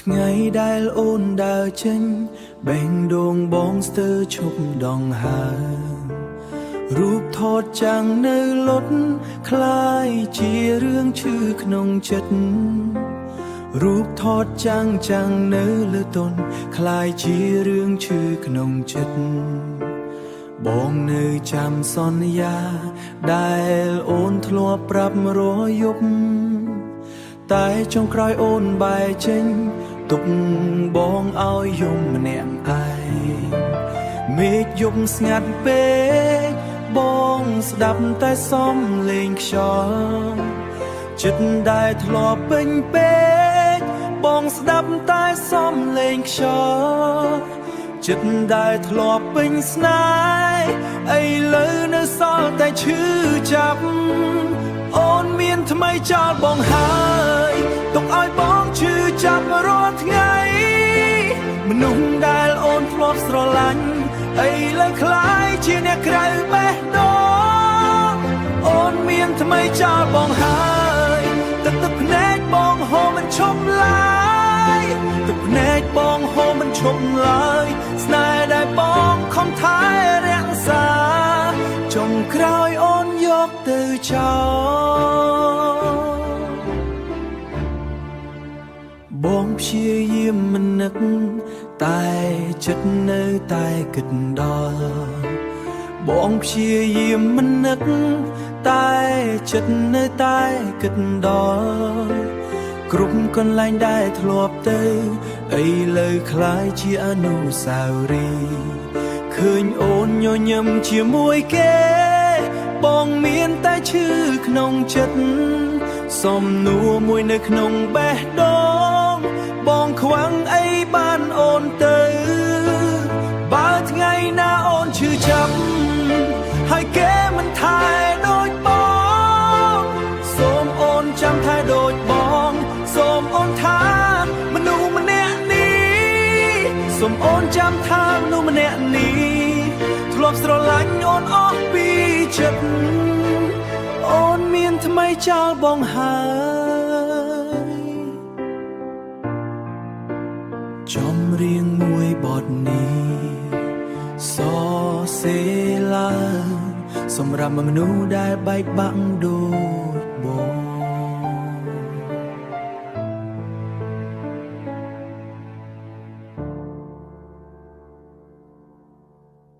ថ្ងៃដែលអូនដើរចេញបែងដងបងស្ទើរឈប់ដងហើរូបថតចាំងនៅលុតคล้ายជារឿងឈឺក្នុងចិត្តរូបថតចាំងនៅលើតុនคล้ายជារឿងឈឺក្នុងចិត្តបងនៅចាំសន្យាដែលអូនធ្លាប់ប្រាប់រាល់យប់តែចុងក្រោយអូនបែរចេញទុកបងឲ្យយំម្នាក់ឯងមេឃយប់ស្ងាត់ពេកបងស្ដាប់តែសំឡេងខ្យល់ចិត្តដែលធ្លាប់ពេញពេកបងស្ដាប់តែសំឡេងខ្យល់ចិត្តដែលធ្លាប់ពេញស្នេហ៍ឥឡូវនៅសល់តែឈឺចាប់អូនមានថ្មីចោលបងហើយទុកឲ្យបងឈឺចាប់រាល់ថ្ងៃមនុស្សដែលអូនធ្លាប់ស្រឡាញ់ឥឡូវคล้ายជាអ្នកក្រៅបេះដូងអូនមានថ្មីចោលបងហើយទឹកភ្នែកបងហូរមិនឈប់ឡើយទឹកភ្នែកបងហូរមិនឈប់ឡើយស្នេហ៍ដែលបងខំថែរក្សាចុងក្រោយអូនយកទៅចោលបងព្យាយាមមិននឹកតែចិត្តនៅតែគិតដល់បងព្យាយាមមិននឹកតែចិត្តនៅតែគិតដល់គ្រប់កន្លែងដែលធ្លាប់ទៅឥឡូវคล้ายជាអនុស្សាវរីយ៍ឃើញអូនញញឹមជាមួយគេបងមានតែឈឺក្នុងចិត្តសំនួរមួយនៅក្នុងបេះដូងបងខ្វាំងអីបានអូនទៅបើថ្ងៃណាអូនឈឺចាប់ហើយគេមិនថែដូចបងសូមអូនចាំថែដូចបងសូមអូនថាមនុស្សម្នាក់នេះសូមអូនចាំថាមនុស្សម្នាក់នេះធ្លាប់ស្រឡាញ់អូនអស់ពីចិត្តអូនមានថ្មីចោលបងហើយចំរៀងមួយបទនេះសរសេរឡើងសម្រាប់មនុស្សដែលបែកបាក់ដូរ